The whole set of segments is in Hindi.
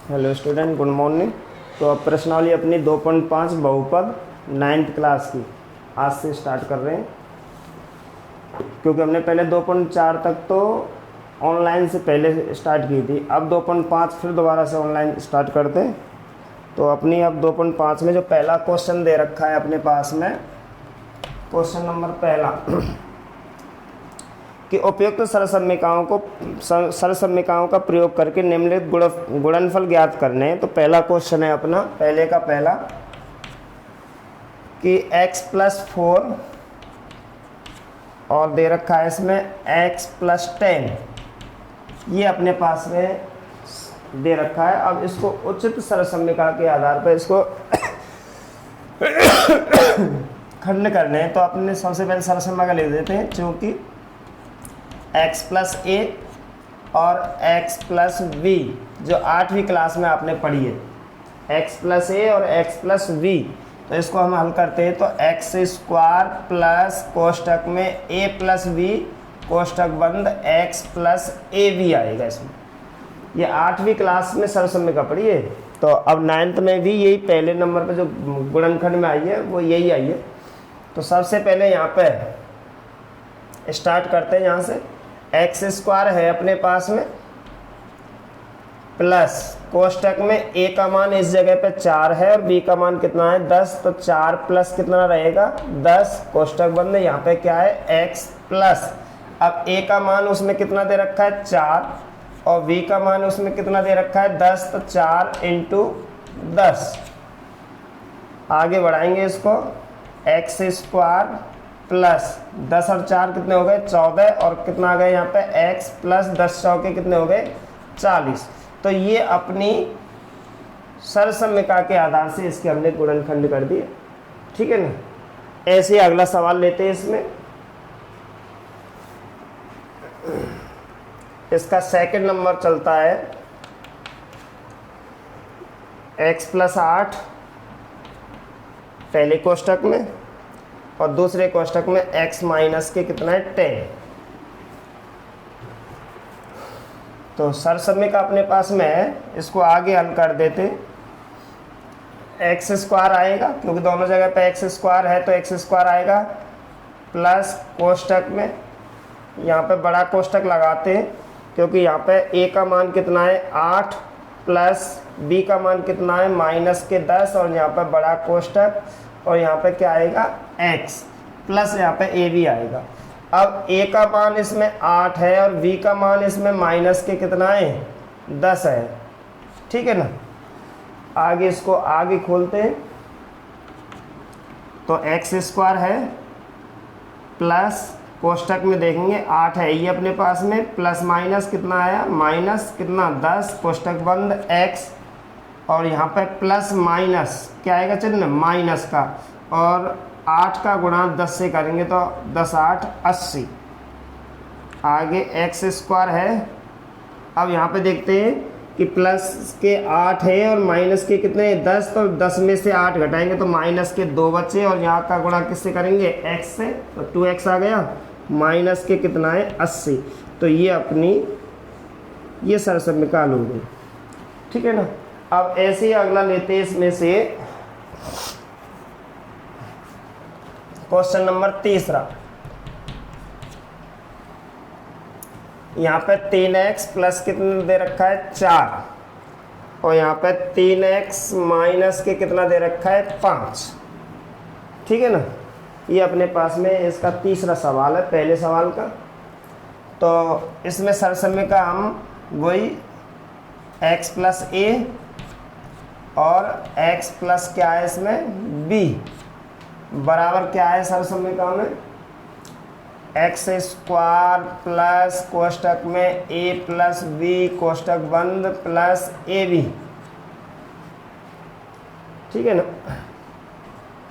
Hello student, good morning. तो अब प्रश्नावली अपनी 2.5 बहुपद 9th क्लास की आज से स्टार्ट कर रहे हैं, क्योंकि हमने पहले 2.4 तक तो ऑनलाइन से पहले स्टार्ट की थी। अब 2.5 फिर दोबारा से ऑनलाइन स्टार्ट करते हैं। तो अपनी अब 2.5 में जो पहला क्वेश्चन दे रखा है अपने पास में, क्वेश्चन नंबर पहला कि उपयुक्त सरसमीकाओं का प्रयोग करके निम्नलिखित गुणनफल ज्ञात करने। तो पहला क्वेश्चन है अपना, पहले का पहला, कि x+4 और दे रखा है इसमें x+10, ये अपने पास में दे रखा है। अब इसको उचित सरसमीका के आधार पर इसको खंड करने हैं। तो अपने सबसे पहले सरसमीका लिख देते हैं, क्योंकि x+a और x+v जो 8वीं क्लास में आपने पढ़ी है, x+a और x+v, तो इसको हम हल करते हैं। तो x² प्लस कोष्टक में a+v कोष्टक बंद x+ab आएगा। इसमें ये 8वीं क्लास में सरसमीका पढ़ी है। तो अब 9th में भी यही पहले नंबर पे जो गुणनखंड में आई है वो यही आई है। तो सबसे पहले यहाँ पे स्टार्ट करते हैं। यहाँ से x² है अपने पास में, प्लस कोष्टक में a का मान इस जगह पे 4 है और b का मान कितना है 10। तो 4 प्लस कितना रहेगा 10, कोष्टक बंद। यहाँ पे क्या है x प्लस, अब a का मान उसमें कितना दे रखा है 4 और v का मान उसमें कितना दे रखा है 10। तो 4 × 10, आगे बढ़ाएंगे इसको, x² प्लस 10 और 4 कितने हो गए 14, और कितना आ गया यहाँ पे x प्लस 10 चौके कितने हो गए 40। तो ये अपनी सरसमीका के आधार से इसके हमने गुणनखंड कर दिए, ठीक है ना। ऐसे ही अगला सवाल लेते हैं। इसमें इसका सेकंड नंबर चलता है x+8 पहले कोष्टक में और दूसरे कोष्टक में x माइनस के कितना है 10। तो सरसमीका अपने पास में है, इसको आगे हल कर देते। x² आएगा, क्योंकि दोनों जगह पे x² है तो x² आएगा, प्लस कोष्टक में यहाँ पे बड़ा कोष्टक लगाते हैं, क्योंकि यहाँ पे a का मान कितना है 8 प्लस b का मान कितना है -10, और यहाँ पे बड़ा कोष्टक और यहाँ पे क्या आएगा x प्लस यहाँ पे a भी आएगा। अब a का मान इसमें 8 है और v का मान इसमें माइनस के कितना है 10 है, ठीक है ना। आगे इसको आगे खोलते हैं। तो x² है, प्लस कोष्टक में देखेंगे 8 है ये अपने पास में, प्लस माइनस कितना आया माइनस कितना 10, कोष्टक बंद x, और यहाँ पे प्लस माइनस क्या आएगा चिन्ह माइनस का, और 8 का गुणा 10 से करेंगे तो 10 8 80। आगे x² है। अब यहाँ पे देखते हैं कि प्लस के 8 है और माइनस के कितने 10, तो 10 में से 8 घटाएंगे तो माइनस के 2 बचे, और यहाँ का गुणा किससे करेंगे x से, तो 2x आ गया, माइनस के कितना है 80। तो ये अपनी ये सरसमीका हल हो गई, ठीक है ना। अब ऐसे ही अगला लेते हैं। इसमें से क्वेश्चन नंबर तीसरा, यहाँ पे 3x प्लस कितना दे रखा है 4, और यहाँ पे 3x माइनस के कितना दे रखा है 5, ठीक है ना। ये अपने पास में इसका तीसरा सवाल है पहले सवाल का। तो इसमें सरसमीका हम वही x+a और x प्लस क्या है इसमें b बराबर क्या है सरसमीका में x² प्लस कोष्टक में a+b कोष्टक बंद प्लस ab, ठीक है ना।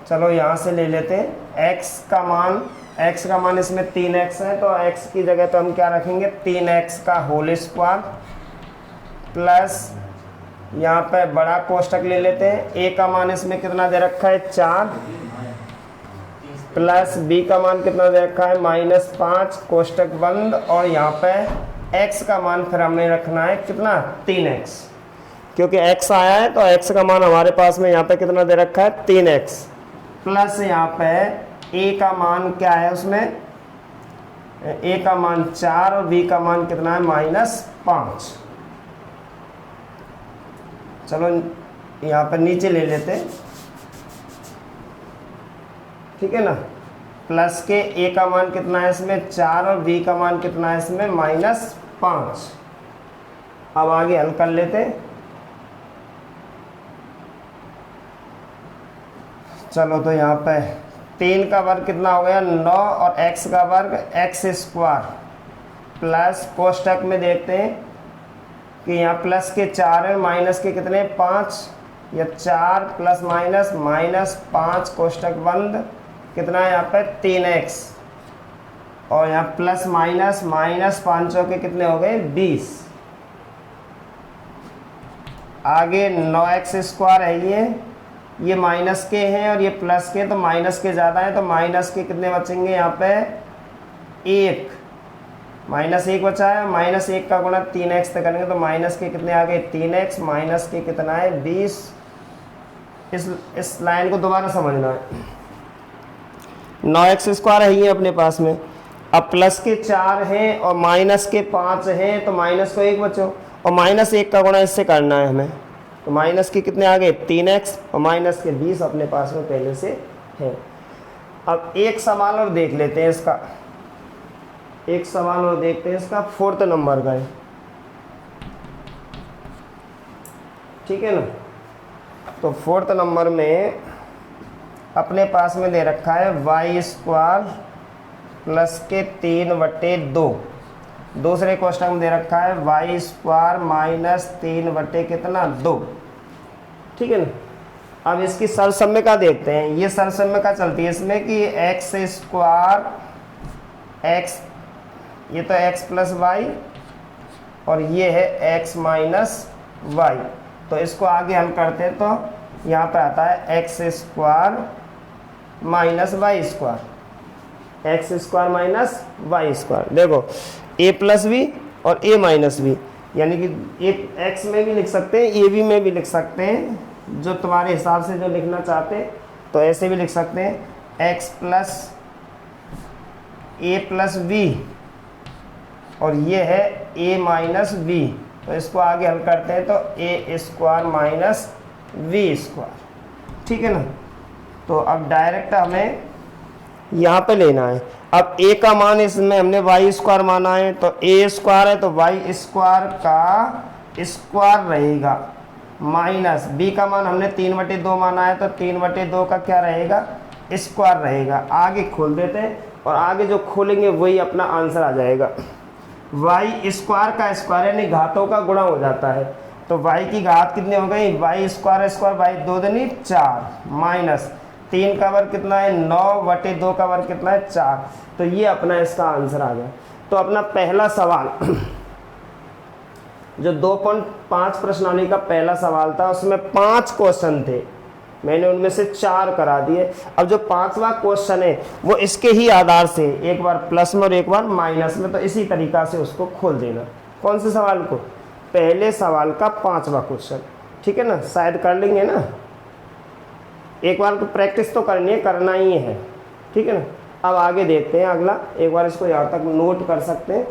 चलो यहाँ से ले लेते हैं। x का मान इसमें 3x है, तो x की जगह तो हम क्या रखेंगे 3x का होल स्क्वायर, प्लस यहाँ पे बड़ा कोष्टक ले लेते हैं। a का मान इसमें कितना दे रखा है 4, प्लस b का मान कितना दे रखा है -5 कोष्टक बंद, और यहाँ पे x का मान फिर हमें रखना है कितना 3x। क्योंकि x आया है तो x का मान हमारे पास में यहाँ पे कितना दे रखा है 3x, प्लस यहाँ पे a का मान क्या है उसमें, a का मान 4 और b का मान कितना है -5। चलो यहाँ पर नीचे ले लेते हैं, ठीक है ना। प्लस के a का मान कितना है इसमें 4 और b का मान कितना है इसमें -5। अब आगे हल कर लेते हैं। चलो तो यहाँ पे 3 का वर्ग कितना हो गया 9 और x का वर्ग x² प्लस कोष्टक में देखते हैं कि यहाँ प्लस के 4 है, माइनस के कितने 5, या 4 प्लस माइनस -5 कोष्टक बंद, कितना है यहाँ पे 3x, और यहाँ प्लस माइनस 5 के कितने हो गए 20। आगे 9x² है, ये माइनस के हैं और ये प्लस के, तो माइनस के ज़्यादा है तो माइनस के कितने बचेंगे यहाँ पे 1, -1 बचा है, -1 का गुणा 3x तक करेंगे तो माइनस के कितने आ गए 3x, माइनस के कितना है 20। इस लाइन को दोबारा समझना है। 9x² है ये अपने पास में, अब प्लस के 4 हैं और माइनस के 5 हैं तो माइनस को 1 बचो, और -1 का गुणा इससे करना है हमें, तो माइनस के कितने आ गए 3x और माइनस के 20 अपने पास में पहले से है। अब एक सवाल और देख लेते हैं इसका, एक सवाल और देखते हैं इसका 4th नंबर का है, ठीक है ना। तो 4th नंबर में अपने पास में दे रखा है y² प्लस के 3/2, दूसरे क्वेश्चन में दे रखा है y² -3 कितना 2, ठीक है ना। अब इसकी सरसम्यका देखते हैं, ये सरसम्यका चलती है इसमें कि x², x, ये तो x + y और ये है x - y, तो इसको आगे हम करते हैं तो यहाँ पे आता है x² - y², देखो a + b और a - b, यानी कि एक x में भी लिख सकते हैं, a b में भी लिख सकते हैं, जो तुम्हारे हिसाब से जो लिखना चाहते हैं तो ऐसे भी लिख सकते हैं x + a + b और ये है a - b, तो इसको आगे हल करते हैं तो a² - v², ठीक है ना। तो अब डायरेक्ट हमें यहाँ पे लेना है। अब a का मान इसमें हमने y² माना है तो a² है तो y² का स्क्वायर रहेगा, माइनस b का मान हमने 3/2 माना है तो 3/2 का क्या रहेगा स्क्वायर रहेगा। आगे खोल देते हैं और आगे जो खोलेंगे वही अपना आंसर आ जाएगा। y² का स्क्वायर यानी घातों का गुणा हो जाता है, तो y की घात कितनी हो गई y² y 2 दूनी 4 माइनस 3 का वर्ग कितना है 9/2 का वर्ग कितना है 4, तो ये अपना इसका आंसर आ गया। तो अपना पहला सवाल जो 2.5 प्रश्नावली का पहला सवाल था उसमें 5 क्वेश्चन थे, मैंने उनमें से 4 करा दिए। अब जो 5वां क्वेश्चन है वो इसके ही आधार से एक बार प्लस में और एक बार माइनस में, तो इसी तरीका से उसको खोल देना। कौन से सवाल को, पहले सवाल का 5वां क्वेश्चन, ठीक है ना। शायद कर लेंगे ना, एक बार तो प्रैक्टिस तो करनी है, करना ही है, ठीक है ना। अब आगे देखते हैं अगला, एक बार इसको यहाँ तक नोट कर सकते हैं।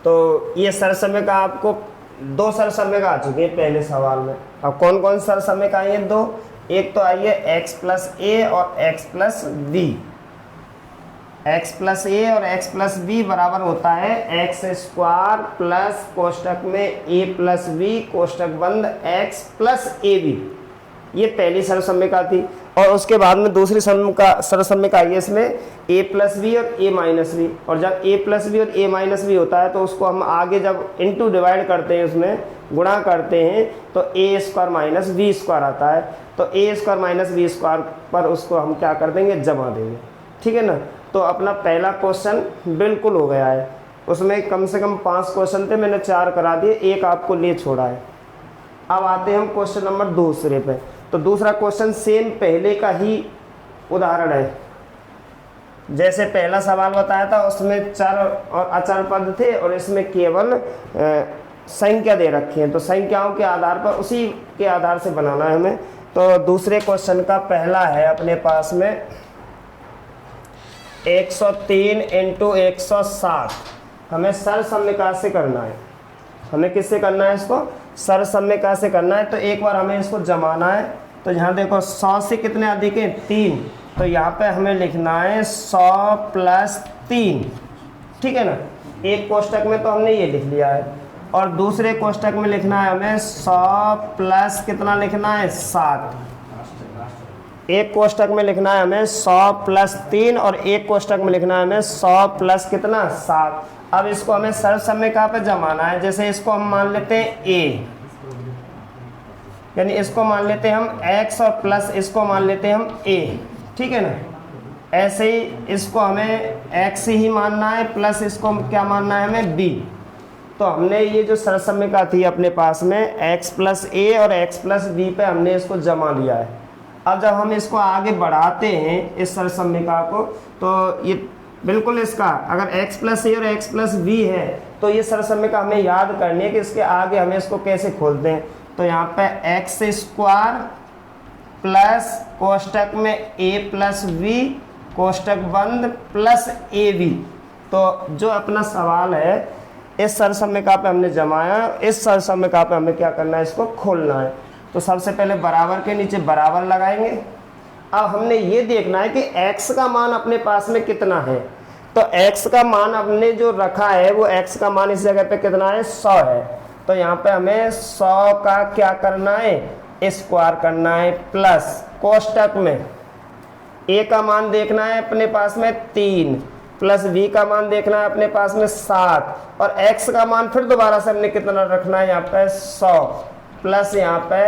तो ये सरसम्यका आपको 2 सरसम्यका आ चुकी है पहले सवाल में। अब कौन कौन सरसम्यका आई है 2, एक तो आई है x + a और x + b। x + a और x + b बराबर होता है x² प्लस कोष्टक में a + b कोष्टक बंद x + ab। ये पहली सरसम्यका थी। और उसके बाद में दूसरी सरसम्यका आई है इसमें a + b और a - b, और जब a + b और a - b होता है तो उसको हम आगे जब इनटू डिवाइड करते हैं, उसमें गुणा करते हैं तो a² - b² आता है, तो a² - b² पर उसको हम क्या कर देंगे जमा देंगे, ठीक है ना। तो अपना पहला क्वेश्चन बिल्कुल हो गया है, उसमें कम से कम 5 क्वेश्चन थे, मैंने 4 करा दिए, एक आपको ले छोड़ा है। अब आते हैं हम क्वेश्चन नंबर दूसरे पे। तो दूसरा क्वेश्चन सेम पहले का ही उदाहरण है। जैसे पहला सवाल बताया था उसमें चर और अचर पद थे और इसमें केवल संख्या दे रखी है, तो संख्याओं के आधार पर उसी के आधार से बनाना है हमें। तो दूसरे क्वेश्चन का पहला है अपने पास में 103 × 107। हमें सरसम्यका से करना है। हमें किससे करना है? इसको सरसम्यका से करना है। तो एक बार हमें इसको जमाना है। तो यहाँ देखो 100 से कितने अधिक है? 3। तो यहाँ पे हमें लिखना है 100 + 3, ठीक है ना। एक कोष्टक में तो हमने ये लिख लिया है और दूसरे कोष्टक में लिखना है हमें 100 प्लस कितना लिखना है? 7। एक कोष्टक में लिखना है हमें 100 + 3 और एक कोष्टक में लिखना है हमें 100 प्लस कितना? 7। अब इसको हमें सरसम्यका पे जमाना है। जैसे इसको हम मान लेते हैं a, यानी इसको मान लेते हैं हम x और प्लस इसको मान लेते हैं हम a, ठीक है ना। ऐसे ही इसको हमें x ही मानना है प्लस इसको क्या मानना है हमें? b। तो हमने ये जो सरसम्यका थी अपने पास में x + a और x + b पे हमने इसको जमा लिया है। अब जब हम इसको आगे बढ़ाते हैं इस सरसम्यका को, तो ये बिल्कुल इसका अगर x + a और x + b है तो ये सरसम्यका हमें याद करनी है कि इसके आगे हमें इसको कैसे खोलते हैं। तो यहाँ पे x² प्लस कोष्टक में a + b कोष्टक बंद प्लस ab। तो जो अपना सवाल है इस सरसम्यका पे हमने जमाया। इस सरसम्यका पे हमें क्या करना है? इसको खोलना है। तो सबसे पहले बराबर के नीचे बराबर लगाएंगे। अब हमने ये देखना है कि x का मान अपने पास में कितना है। तो x का मान हमने जो रखा है वो x का मान इस जगह पे कितना है? 100 है। तो यहाँ पे हमें 100 का क्या करना है? स्क्वायर करना है प्लस कोष्टक में a का मान देखना है अपने पास में 3 प्लस b का मान देखना है अपने पास में 7 और x का मान फिर दोबारा से हमने कितना रखना है? यहाँ पे 100 प्लस यहाँ पे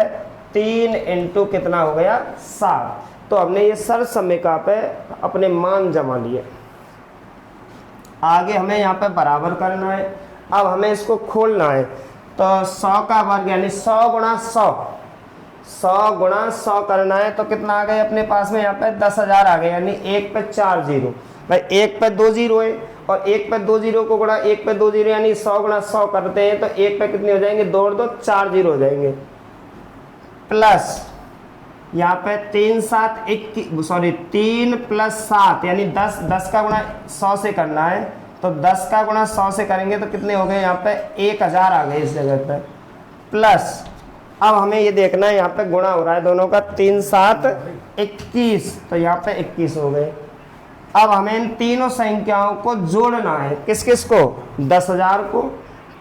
3 × कितना हो गया? 7। तो हमने ये सरसम्यका पे अपने मान जमा लिए। आगे हमें यहाँ पे बराबर करना है। अब हमें इसको खोलना है। तो 100 का वर्ग यानी 100 × 100, 100 × 100 करना है। तो कितना आ गया अपने पास में? यहाँ पे 10,000 आ गए, यानी 1 पे 4 जीरो। भाई 1 पे 2 जीरो है और 1 पे 2 जीरो को गुणा 1 पे 2 जीरो यानी 100 × 100 करते हैं। तो 1 पे कितने हो जाएंगे? 2 और 2 4 जीरो हो जाएंगे प्लस यहाँ पे 3 + 7 यानी 10 का गुणा 100 से करना है। तो 10 का गुणा 100 से करेंगे तो कितने हो गए? यहाँ पे 1000 आ गए इस जगह पे प्लस। अब हमें ये देखना है यहाँ पे गुणा हो रहा है दोनों का। 3 × 7 = 21, तो यहाँ पे 21 हो गए। अब हमें इन तीनों संख्याओं को जोड़ना है। किस किस को? 10,000 को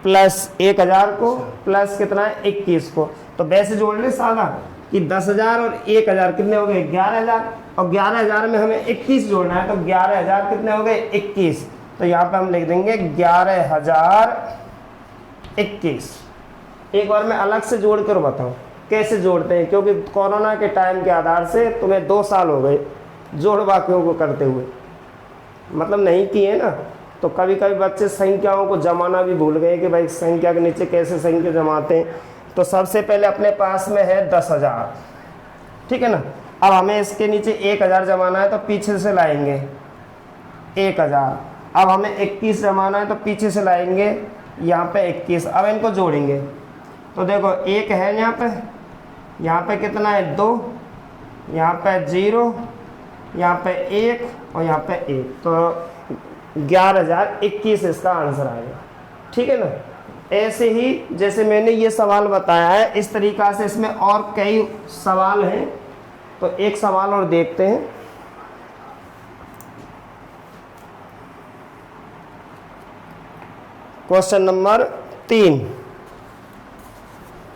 प्लस 1000 को प्लस कितना है? 21 को। तो वैसे जोड़ ले सादा कि 10,000 और 1000 कितने हो गए? 11,000 और 11,000 में हमें 21 जोड़ना है। तो 11,000 कितने हो गए? 21। तो यहाँ पे हम लिख देंगे 11,021। एक बार मैं अलग से जोड़ कर बताऊँ कैसे जोड़ते हैं, क्योंकि कोरोना के टाइम के आधार से तुम्हें 2 साल हो गए जोड़ बाकियों को करते हुए, मतलब नहीं किए ना। तो कभी कभी बच्चे संख्याओं को जमाना भी भूल गए कि भाई संख्या के नीचे कैसे संख्या जमाते हैं। तो सबसे पहले अपने पास में है 10,000, ठीक है ना। अब हमें इसके नीचे 1000 जमाना है तो पीछे से लाएंगे 1000। अब हमें 21 जमाना है तो पीछे से लाएंगे यहाँ पे 21। अब इनको जोड़ेंगे तो देखो 1 है यहाँ पे कितना है? 2, यहाँ पे 0, यहाँ पे 1 और यहाँ पे 1। तो 11,021 इसका आंसर आएगा, ठीक है ना। ऐसे ही जैसे मैंने ये सवाल बताया है इस तरीक़ा से इसमें और कई सवाल हैं। तो एक सवाल और देखते हैं। Question number 3।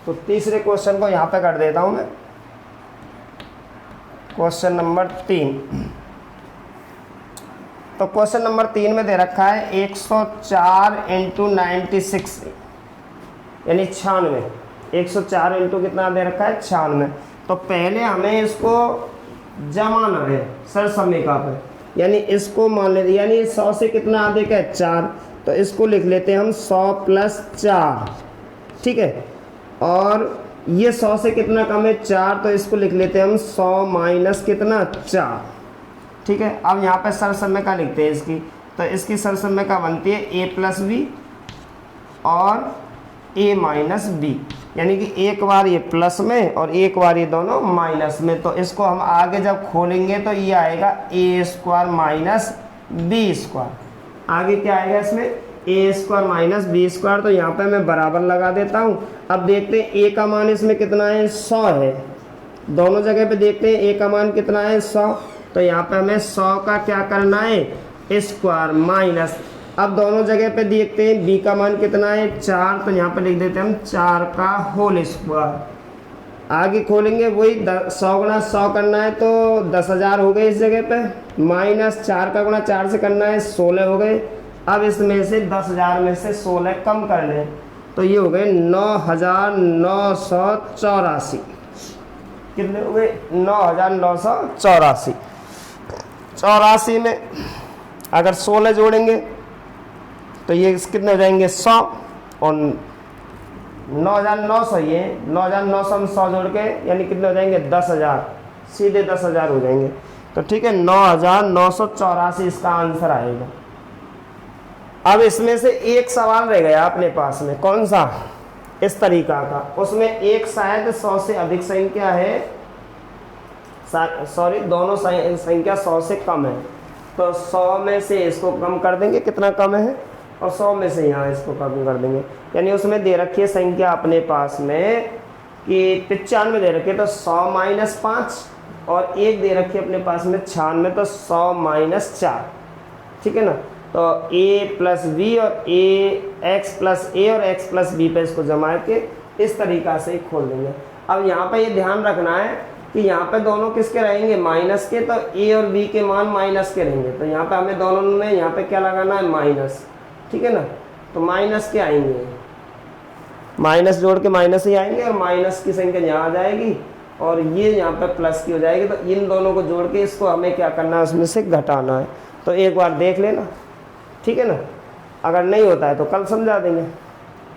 तो तीसरे क्वेश्चन को यहाँ पे कर देता हूँ मैं। Question number 3। तो क्वेश्चन नंबर 3 में दे रखा है 104 × 96 यानी 96। 104 × कितना दे रखा है? 96। तो पहले हमें इसको जमाना है सरसम्यका पे, यानी इसको मान लेते, यानी 100 से कितना अधिक है? 4। तो इसको लिख लेते हैं हम 100 + 4, ठीक है। और ये 100 से कितना कम है 4, तो इसको लिख लेते हैं हम 100 माइनस कितना 4। ठीक है, अब यहाँ पे सरसम्यका लिखते हैं इसकी, तो इसकी सरसम्यका बनती है a प्लस बी और a माइनस बी, यानी कि एक बार ये प्लस में और एक बार ये दोनों माइनस में। तो इसको हम आगे जब खोलेंगे तो ये आएगा a square minus B square. आगे क्या आएगा इसमें a square minus B square. तो यहाँ पे मैं बराबर लगा देता हूँ। अब देखते हैं a का मान इसमें कितना है 100 है, दोनों जगह पे देखते हैं a का मान कितना है 100। तो यहाँ पे हमें 100 का क्या करना है स्क्वायर माइनस, अब दोनों जगह पे देखते हैं b का मान कितना है 4, तो यहाँ पे लिख देते हैं हम 4 का होल स्क्वायर। आगे खोलेंगे वही 100 गुणा 100 करना है तो 10,000 हो गए इस जगह पे, माइनस 4 का गुणा 4 से करना है 16 हो गए। अब इसमें से 10,000 में से 16 कम कर लें तो ये हो गए 9,984। कितने हो गए 9,984। 84 में अगर 16 जोड़ेंगे तो ये कितने हो जाएंगे 100 और 9,900, ये 9,900 में 100 जोड़ के यानी कितने हो जाएंगे 10,000, सीधे 10,000 हो जाएंगे। तो ठीक है 9,984 इसका आंसर आएगा। अब इसमें से एक सवाल रह गया अपने पास में, कौन सा, इस तरीका का, उसमें एक शायद 100 से अधिक संख्या है, सॉरी दोनों संख्या 100 से कम है। तो 100 में से इसको कम कर देंगे, कितना कम है, और 100 में से यहाँ इसको कम कर देंगे। यानी उसमें दे रखी है संख्या अपने पास में कि 95 दे रखी है, तो 100 माइनस 5, और एक दे रखी है अपने पास में 96, तो 100 माइनस 4। ठीक है ना। तो a प्लस बी और x प्लस ए और x प्लस बी पे इसको जमा के इस तरीक़ा से खोल देंगे। अब यहाँ पे ये ध्यान रखना है कि यहाँ पे दोनों किसके रहेंगे माइनस के, तो a और b के मान माइनस के रहेंगे। तो यहाँ पे हमें दोनों में यहाँ पे क्या लगाना है माइनस। ठीक है ना, तो माइनस के आएंगे, माइनस जोड़ के माइनस ही आएंगे और माइनस की संख्या यहाँ आ जाएगी और ये यहाँ पे प्लस की हो जाएगी। तो इन दोनों को जोड़ के इसको हमें क्या करना है उसमें से घटाना है। तो एक बार देख लेना, ठीक है ना, अगर नहीं होता है तो कल समझा देंगे।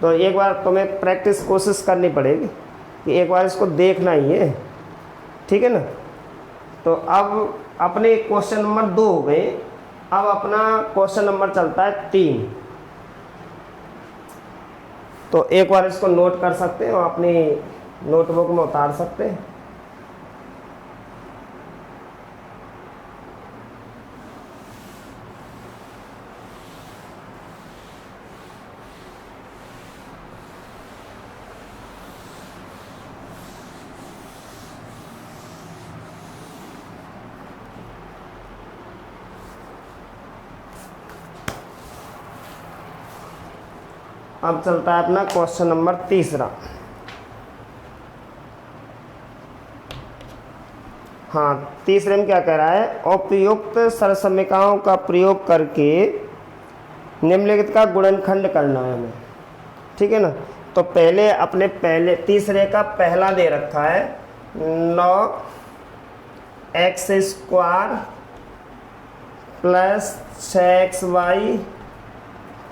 तो एक बार तुम्हें प्रैक्टिस कोशिश करनी पड़ेगी कि एक बार इसको देखना ही है, ठीक है ना। तो अब अपने क्वेश्चन नंबर 2 हो गए, अब अपना क्वेश्चन नंबर चलता है 3। तो एक बार इसको नोट कर सकते हैं और अपनी नोटबुक में उतार सकते हैं। अब चलता है अपना क्वेश्चन नंबर 3। हाँ, तीसरे में क्या कह रहा है, उपयुक्त सरसम्यकाओं का प्रयोग करके निम्नलिखित का गुणनखंड करना है हमें। ठीक है ना। तो पहले तीसरे का पहला दे रखा है 9x² प्लस 6xy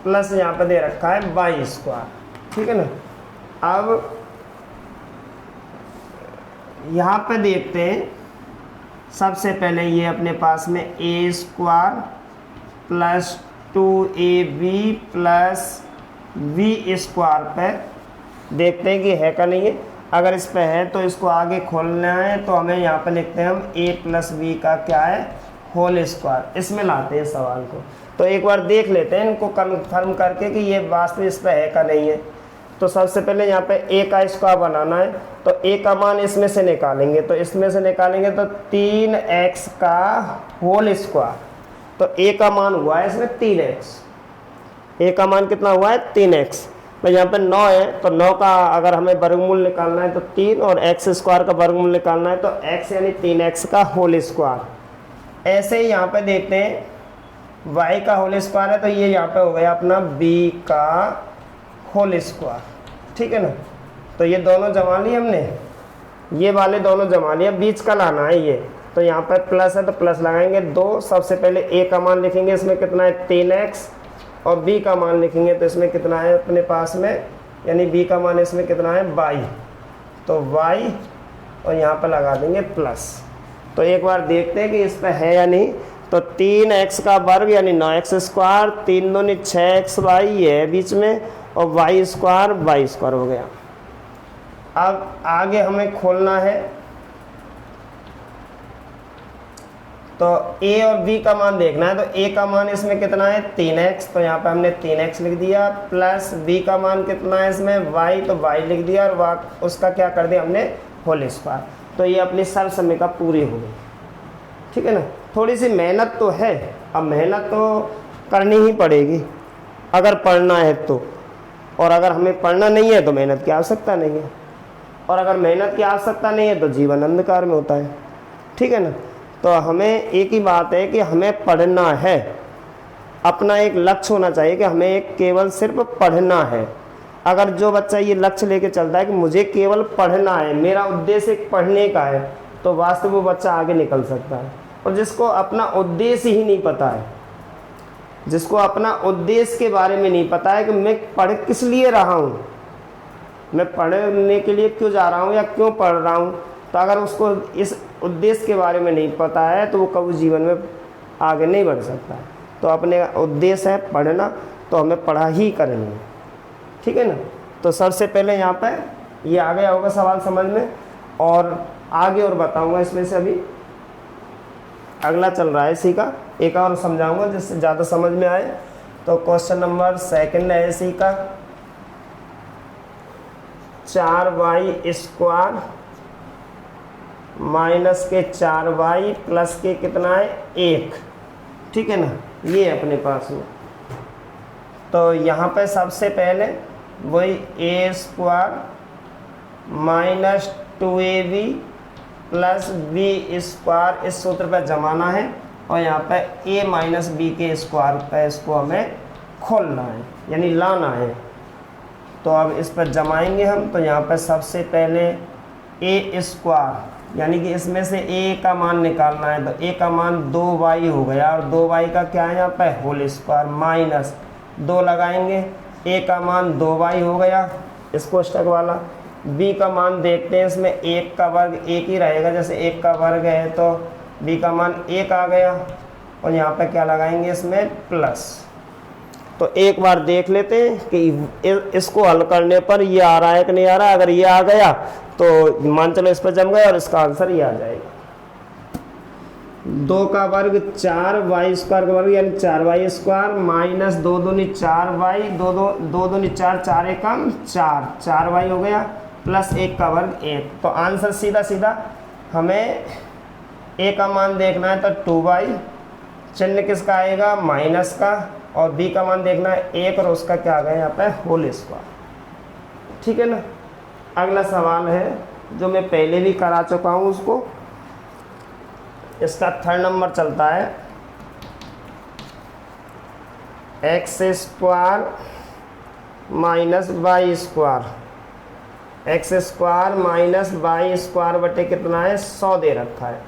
प्लस यहाँ पे दे रखा है y²। ठीक है ना। अब यहाँ पे देखते हैं, सबसे पहले ये अपने पास में a² plus 2ab plus v² पे देखते हैं कि है का नहीं है। अगर इस पे है तो इसको आगे खोलना है, तो हमें यहाँ पे लिखते हैं हम a प्लस b का क्या है होल स्क्वायर। इसमें लाते हैं सवाल को। तो एक बार देख लेते हैं इनको कन्फर्म करके कि ये वास्तव इस पे है का नहीं है। तो सबसे पहले यहाँ पे a का स्क्वायर बनाना है, तो a का मान इसमें से निकालेंगे, तो इसमें से निकालेंगे तो 3x का होल स्क्वायर। तो a का मान हुआ है इसमें 3x, a का मान कितना हुआ है 3x। तो यहाँ पे 9 है, तो 9 का अगर हमें वर्गमूल निकालना है तो 3, और x² का वर्गमूल निकालना है तो x यानी 3x का होल स्क्वायर। ऐसे ही यहाँ पे देखते हैं y का होल स्क्वायर है, तो ये यहाँ पे हो गया अपना b का होल स्क्वायर। ठीक है ना। तो ये दोनों जमा लिए हमने, ये वाले दोनों जमा लिए, बीच का लाना है ये। तो यहाँ पर प्लस है तो प्लस लगाएंगे 2। सबसे पहले a का मान लिखेंगे, इसमें कितना है 3x, और b का मान लिखेंगे तो इसमें कितना है अपने पास में, यानी b का मान इसमें कितना है y। तो y और यहाँ पर लगा देंगे प्लस। तो एक बार देखते हैं कि इस पर है या नहीं। तो 3x का वर्ग यानी 9x², 3 दूनी 6xy ये है बीच में, और y² हो गया। अब आगे हमें खोलना है, तो a और b का मान देखना है। तो a का मान इसमें कितना है 3x, तो यहाँ पे हमने 3x लिख दिया, प्लस b का मान कितना है इसमें y, तो y लिख दिया, और उसका क्या कर दिया हमने होल स्क्वायर। तो ये अपनी सर्वसम्मिका पूरी हो गई। ठीक है ना। थोड़ी सी मेहनत तो है, अब मेहनत तो करनी ही पड़ेगी अगर पढ़ना है तो, और अगर हमें पढ़ना नहीं है तो मेहनत की आवश्यकता नहीं है, और अगर मेहनत की आवश्यकता नहीं है तो जीवन अंधकार में होता है। ठीक है ना। तो हमें एक ही बात है कि हमें पढ़ना है, अपना एक लक्ष्य होना चाहिए कि हमें एक केवल सिर्फ पढ़ना है। अगर जो बच्चा ये लक्ष्य लेके चलता है कि मुझे केवल पढ़ना है, मेरा उद्देश्य एक पढ़ने का है, तो वास्तव में वो बच्चा आगे निकल सकता है। और जिसको अपना उद्देश्य ही नहीं पता है, जिसको अपना उद्देश्य के बारे में नहीं पता है कि मैं पढ़ किस लिए रहा हूँ, मैं पढ़ने के लिए क्यों जा रहा हूँ या क्यों पढ़ रहा हूँ, तो अगर उसको इस उद्देश्य के बारे में नहीं पता है तो वो कभी जीवन में आगे नहीं बढ़ सकता है। तो अपने उद्देश्य है पढ़ना, तो हमें पढ़ा ही करनी है। ठीक है ना। तो सबसे पहले यहाँ पे ये आ गया होगा सवाल समझ में, और आगे और बताऊंगा इसमें से। अभी अगला चल रहा है इसी का, एक और समझाऊंगा जिससे ज़्यादा समझ में आए। तो क्वेश्चन नंबर 2 है इसी का, 4y² माइनस के 4y प्लस के कितना है 1। ठीक है ना। ये अपने पास में, तो यहाँ पे सबसे पहले वही a² minus 2ab plus b² इस सूत्र पर जमाना है, और यहाँ पे a माइनस b के स्क्वायर पे इसको हमें खोलना है यानी लाना है। तो अब इस पर जमाएंगे हम। तो यहाँ पर सबसे पहले a² यानी कि इसमें से a का मान निकालना है, तो a का मान 2y हो गया, और 2y का क्या है यहाँ पे होल स्क्वायर, माइनस 2 लगाएंगे, a का मान 2y हो गया इस कोष्ठक वाला। b का मान देखते हैं, इसमें 1 का वर्ग 1 ही रहेगा, जैसे 1 का वर्ग है तो b का मान 1 आ गया, और यहाँ पे क्या लगाएंगे इसमें प्लस। तो एक बार देख लेते हैं कि इसको हल करने पर ये आ रहा है कि नहीं आ रहा है। अगर ये आ गया तो मान चलो इस पर जम गया, और इसका आंसर ये आ जाएगा। 2 का वर्ग 4y² का वर्ग यानी 4y² माइनस 2 दूनी 4y, 2 दूनी 4, 4 एकम 4, 4y हो गया, प्लस 1 का वर्ग 1। तो आंसर सीधा सीधा हमें a का मान देखना है, तो 2y, चिन्ह किसका आएगा माइनस का, और b का मान देखना है 1, और उसका क्या आ गया यहाँ पे होल स्क्वायर। ठीक है ना। अगला सवाल है जो मैं पहले भी करा चुका हूँ उसको, इसका 3rd नंबर चलता है, x² minus y², x² minus y² बटे कितना है 100 दे रखा है।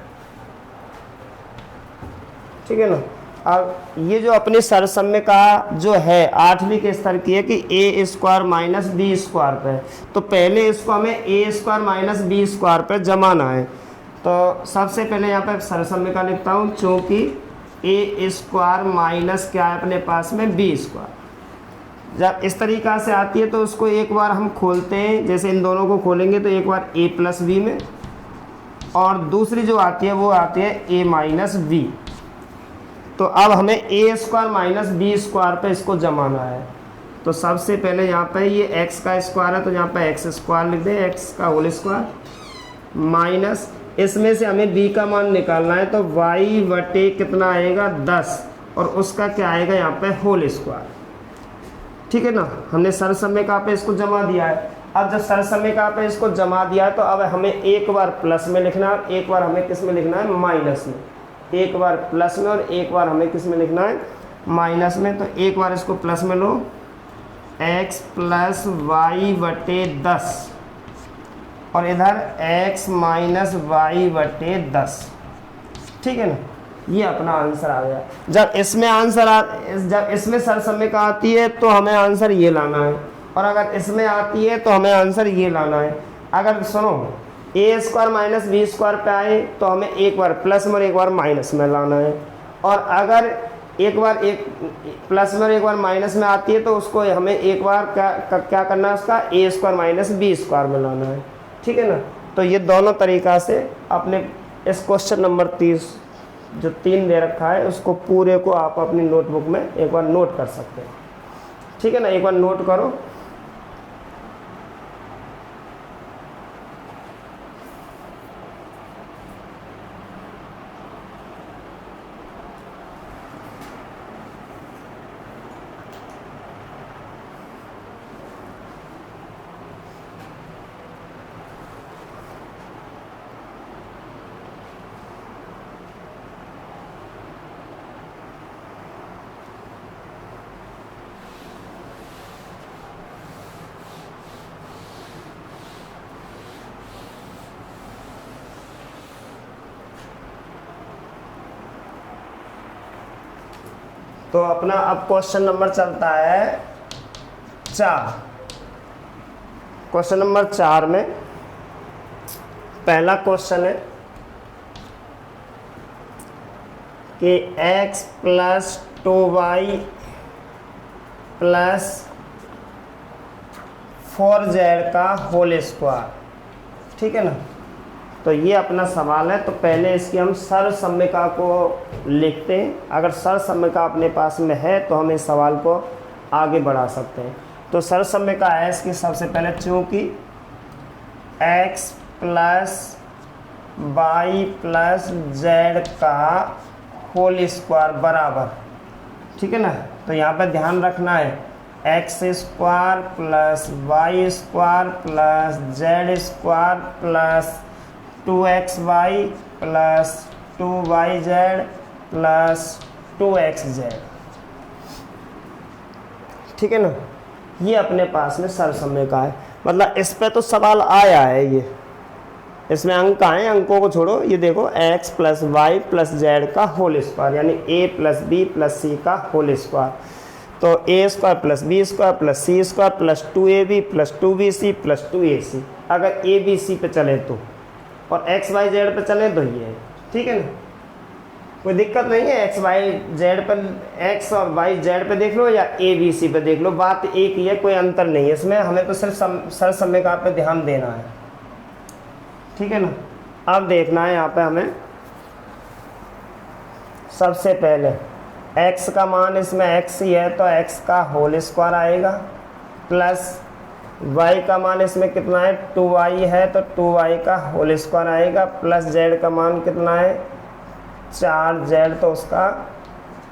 ठीक है ना। अब ये जो अपनी सर्वसम्मिका जो है 8वीं के स्तर की है कि a² माइनस b² पे, तो पहले इसको हमें a² माइनस b² पे जमाना है। तो सबसे पहले यहाँ पे सर्वसम्मिका लिखता हूँ, चूँकि a² माइनस क्या है अपने पास में b²। जब इस तरीक़ा से आती है तो उसको एक बार हम खोलते हैं, जैसे इन दोनों को खोलेंगे तो एक बार a प्लस b में, और दूसरी जो आती है वो आती है a माइनस b। तो अब हमें a² माइनस b² पे इसको जमाना है। तो सबसे पहले यहाँ पे ये x का स्क्वायर है, तो यहाँ पे x² लिख दें, x का होल स्क्वायर, माइनस इसमें से हमें b का मान निकालना है, तो y बटे कितना आएगा 10, और उसका क्या आएगा यहाँ पे होल स्क्वायर। ठीक है ना। हमने सर्वसम्मिका पे इसको जमा दिया है। अब जब सर्वसम्मिका पे इसको जमा दिया है तो अब हमें एक बार प्लस में लिखना है, एक बार हमें किस में लिखना है माइनस में, एक बार प्लस में और एक बार हमें किस में लिखना है माइनस में। तो एक बार इसको प्लस में लो, x प्लस वाई बटे 10, और इधर x माइनस वाई बटे 10। ठीक है ना। ये अपना आंसर आ गया। जब इसमें सर्वसम्मिका आती है तो हमें आंसर ये लाना है, और अगर इसमें आती है तो हमें आंसर ये लाना है। अगर सुनो ए स्क्वायर माइनस बी स्क्वायर पे आए तो हमें एक बार प्लस में और एक बार माइनस में लाना है, और अगर एक बार एक प्लस में और एक बार माइनस में आती है तो उसको हमें एक बार क्या करना है, उसका ए स्क्वायर माइनस बी स्क्वायर में लाना है। ठीक है ना। तो ये दोनों तरीक़ा से अपने इस क्वेश्चन नंबर 30 जो 3 दे रखा है उसको पूरे को आप अपनी नोटबुक में एक बार नोट कर सकते हैं। ठीक है ना, एक बार नोट करो। तो अपना अब क्वेश्चन नंबर चलता है 4। क्वेश्चन नंबर 4 में पहला क्वेश्चन है कि x plus 2y plus 4z का होल स्क्वायर। ठीक है ना। तो ये अपना सवाल है। तो पहले इसकी हम सर्वसम्यका को लिखते हैं। अगर सर्वसम्यका अपने पास में है तो हम इस सवाल को आगे बढ़ा सकते हैं। तो सर्वसम्यका है इसकी सबसे पहले, चूँकि x plus Y plus Z का होल स्क्वायर बराबर, ठीक है ना। तो यहाँ पर ध्यान रखना है X square plus Y square plus Z square plus 2xy plus 2yz plus 2xz। ठीक है ना। ये अपने पास में सर्वसम्यका है। मतलब इस पे तो सवाल आया है, ये इसमें अंक आए, अंकों को छोड़ो। ये देखो x plus Y plus Z का होल स्क्वायर यानी a plus B plus C का होल स्क्वायर। तो a square plus B square plus C square plus 2ab plus 2bc plus 2ac। अगर a b c पे चले तो, और x y z पे चले तो ये है। ठीक है ना, कोई दिक्कत नहीं है। x y z पर x और y z पे देख लो या a b c पे देख लो, बात एक ही है, कोई अंतर नहीं है इसमें। हमें तो सिर्फ सर्वसम्यका पे ध्यान देना है। ठीक है ना। अब देखना है यहाँ पे हमें सबसे पहले x का मान, इसमें x ही है तो x का होल स्क्वायर आएगा, प्लस y का मान इसमें कितना है 2y है तो 2y का होल स्क्वायर आएगा, प्लस z का मान कितना है 4z तो उसका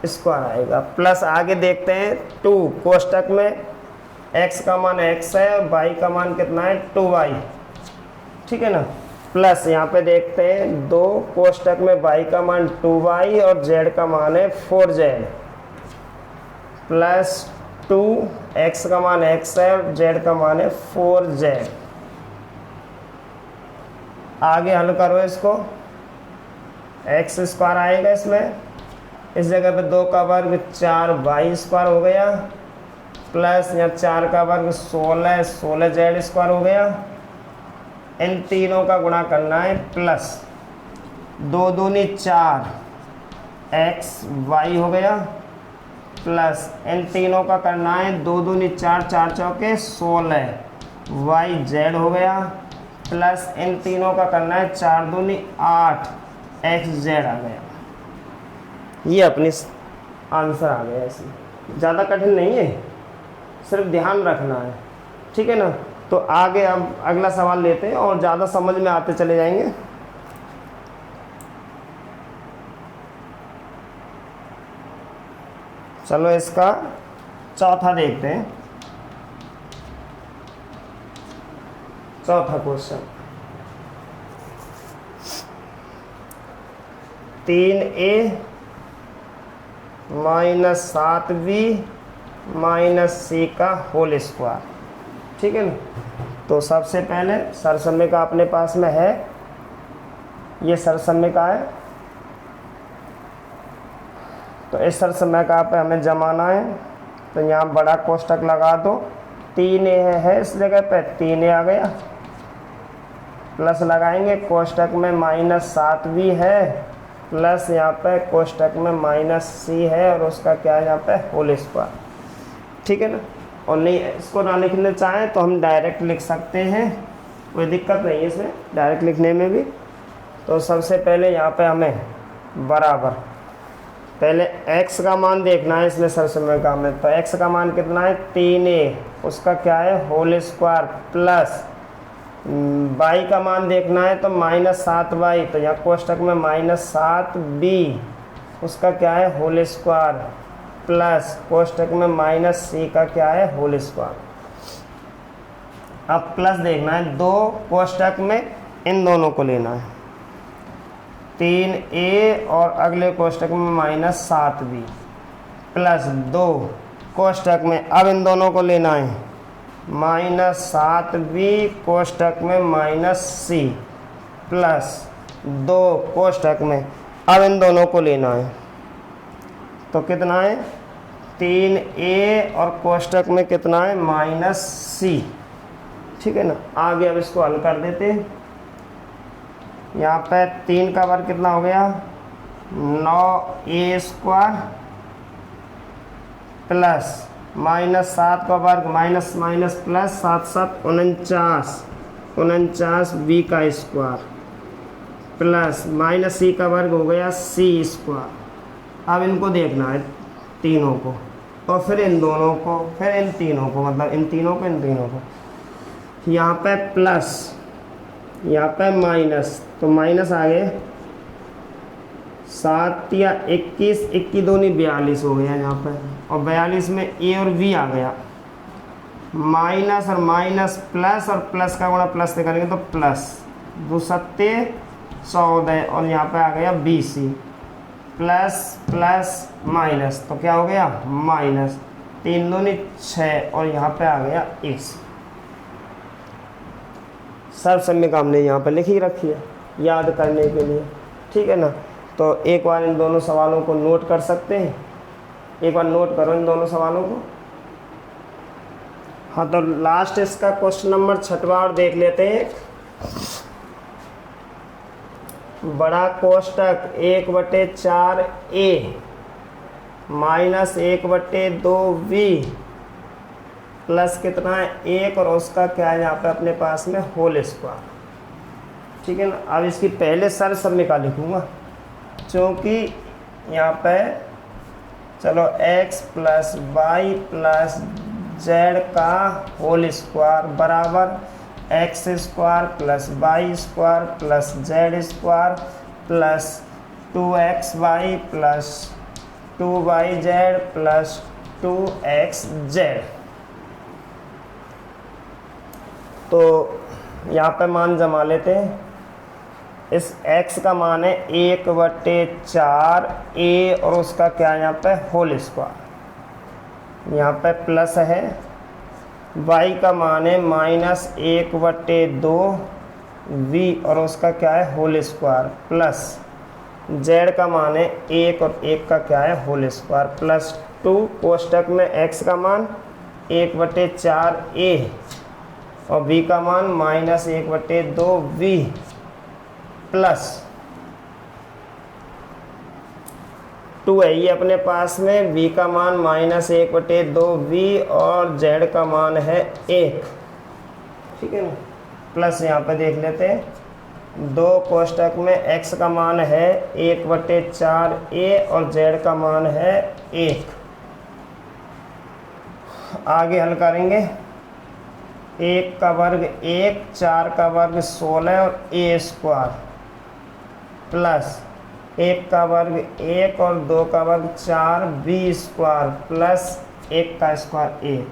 स्क्वायर आएगा। प्लस आगे देखते हैं 2 कोष्टक में x का मान x है और y का मान कितना है 2y। ठीक है ना। प्लस यहाँ पे देखते हैं 2 कोष्टक में y का मान 2y और z का मान है 4z, प्लस 2 x का मान x है और z का मान है 4z। आगे हल करो इसको, x स्क्वायर आएगा इसमें, इस जगह पे 2 का वर्ग 4y स्क्वायर हो गया, प्लस यहाँ 4 का वर्ग 16z स्क्वायर हो गया। इन तीनों का गुणा करना है, प्लस 2 दूनी 4 x y हो गया, प्लस इन तीनों का करना है 2 दूनी 4 4 चौके 16 y z हो गया, प्लस इन तीनों का करना है 4 दूनी 8 x z आ गया। ये अपनी आंसर आ गया। इसमें ज़्यादा कठिन नहीं है, सिर्फ ध्यान रखना है। ठीक है ना। तो आगे अब अगला सवाल लेते हैं और ज़्यादा समझ में आते चले जाएंगे। चलो इसका चौथा देखते हैं। चौथा question, 3a minus 7b minus c का होल स्क्वायर। ठीक है ना। तो सबसे पहले सर्वसम्यका अपने पास में है, ये सर्वसम्यका है। तो इस सर्वसम्यका पे हमें जमाना है, तो यहाँ बड़ा कोष्टक लगा दो। 3a है इस जगह पे, 3a आ गया, प्लस लगाएंगे, कोष्टक में -7 भी है, प्लस यहाँ पे कोष्टक में -c है और उसका क्या है यहाँ पे होल स्क्वायर। ठीक है ना। और नहीं इसको ना लिखना चाहें तो हम डायरेक्ट लिख सकते हैं, कोई दिक्कत नहीं है इसमें डायरेक्ट लिखने में भी। तो सबसे पहले यहाँ पे हमें बराबर पहले x का मान देखना है, इसमें सबसे समय काम है। तो x का मान कितना है 3a, उसका क्या है होल स्क्वायर, प्लस y का मान देखना है तो -7y, तो यहाँ कोष्टक में -7b, उसका क्या है होल स्क्वायर, प्लस कोष्टक में -c का क्या है होल स्क्वायर। अब प्लस देखना है, दो कोष्टक में इन दोनों को लेना है, 3a और अगले कोष्टक में -7b, प्लस 2 कोष्टक में अब इन दोनों को लेना है, -7b कोष्टक में -c, प्लस 2 कोष्टक में अब इन दोनों को लेना है, तो कितना है 3a और कोष्टक में कितना है -c। ठीक है ना। आगे अब इसको हल कर देते हैं। यहाँ पे 3 का वर्ग कितना हो गया 9a स्क्वायर, प्लस -7 का वर्ग माइनस माइनस प्लस 7 7 49b का स्क्वायर, प्लस -c का वर्ग हो गया c स्क्वायर। अब इनको देखना है तीनों को, और फिर इन दोनों को, फिर इन तीनों को, मतलब इन तीनों को, इन तीनों को। यहाँ पे प्लस, यहाँ पे माइनस, तो माइनस आ गए 7 या 21, 21 दूनी 42 हो गया यहाँ पे, और 42 में a और b आ गया, माइनस और माइनस प्लस, और प्लस का गुणा प्लस से करेंगे तो प्लस 2 सत्ते 14, और यहाँ पे आ गया bc, प्लस प्लस माइनस, तो क्या हो गया माइनस 3 दूनी 6, और यहाँ पे आ गया ac। सब समीकरण हमने यहाँ पर लिखी रखी है याद करने के लिए। ठीक है ना। तो एक बार इन दोनों सवालों को नोट कर सकते हैं, एक बार नोट करो इन दोनों सवालों को। हाँ, तो लास्ट इसका क्वेश्चन नंबर 6वां और देख लेते हैं। बड़ा कोष्टक 1/4a माइनस 1/2b प्लस कितना है 1, और उसका क्या है यहाँ पे अपने पास में होल स्क्वायर। ठीक है ना। अब इसकी पहले सर समीकरण लिखूँगा, क्योंकि यहाँ पे चलो x + y + z का होल स्क्वायर बराबर x² + y² + z² plus 2xy + 2yz + 2xz। तो यहाँ पे मान जमा लेते हैं। इस x का मान है 1/4a, और उसका क्या है यहाँ पे होल स्क्वायर, यहाँ पे प्लस है। y का मान है -1/2v, और उसका क्या है होल स्क्वायर, प्लस z का मान है 1, और 1 का क्या है होल स्क्वायर, प्लस 2 कोष्टक में x का मान 1/4a और v का मान -1/2v, प्लस 2 है ये अपने पास में, v का मान -1/2v और z का मान है 1। ठीक है ना। प्लस यहाँ पे देख लेते हैं, 2 कोष्टक में x का मान है 1/4a और z का मान है 1। आगे हल करेंगे, 1 का वर्ग 1, 4 का वर्ग 16 और a² प्लस 1 का वर्ग 1 और 2 का वर्ग 4 b² प्लस 1 का square 1,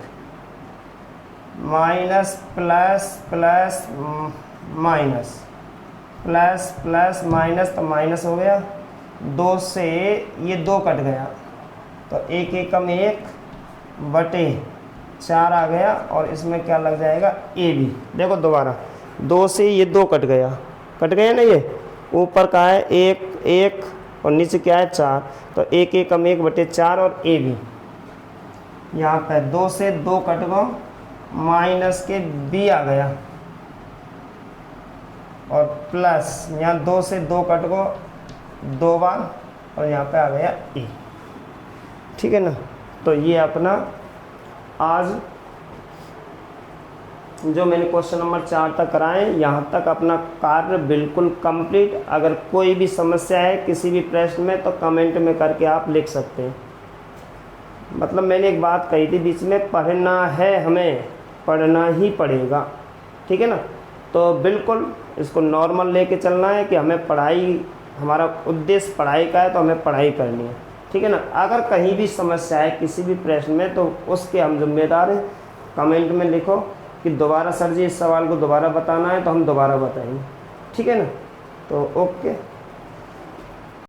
minus plus plus minus, plus plus minus, तो माइनस हो गया, 2 से ये 2 कट गया, तो 1 एकम 1 बटे 4 आ गया, और इसमें क्या लग जाएगा ए बी। देखो दोबारा 2 से ये 2 कट गया ना, ये ऊपर का है 1 1 और नीचे क्या है 4, तो 1 एकम 1 बटे 4 और ए बी। यहाँ पे 2 से 2 कट गो, माइनस के बी आ गया, और प्लस यहाँ 2 से 2 कट को 2 बार और यहाँ पे आ गया ई। ठीक है ना। तो ये अपना आज जो मैंने क्वेश्चन नंबर 4 तक कराए, यहाँ तक अपना कार्य बिल्कुल कंप्लीट। अगर कोई भी समस्या है किसी भी प्रश्न में तो कमेंट में करके आप लिख सकते हैं। मतलब मैंने एक बात कही थी बीच में, पढ़ना है हमें, पढ़ना ही पड़ेगा। ठीक है ना। तो बिल्कुल इसको नॉर्मल लेके चलना है कि हमें पढ़ाई, हमारा उद्देश्य पढ़ाई का है तो हमें पढ़ाई करनी है। ठीक है ना। अगर कहीं भी समस्या है किसी भी प्रश्न में तो उसके हम जिम्मेदार हैं। कमेंट में लिखो कि दोबारा सर जी इस सवाल को दोबारा बताना है तो हम दोबारा बताएंगे। ठीक है ना। तो ओके।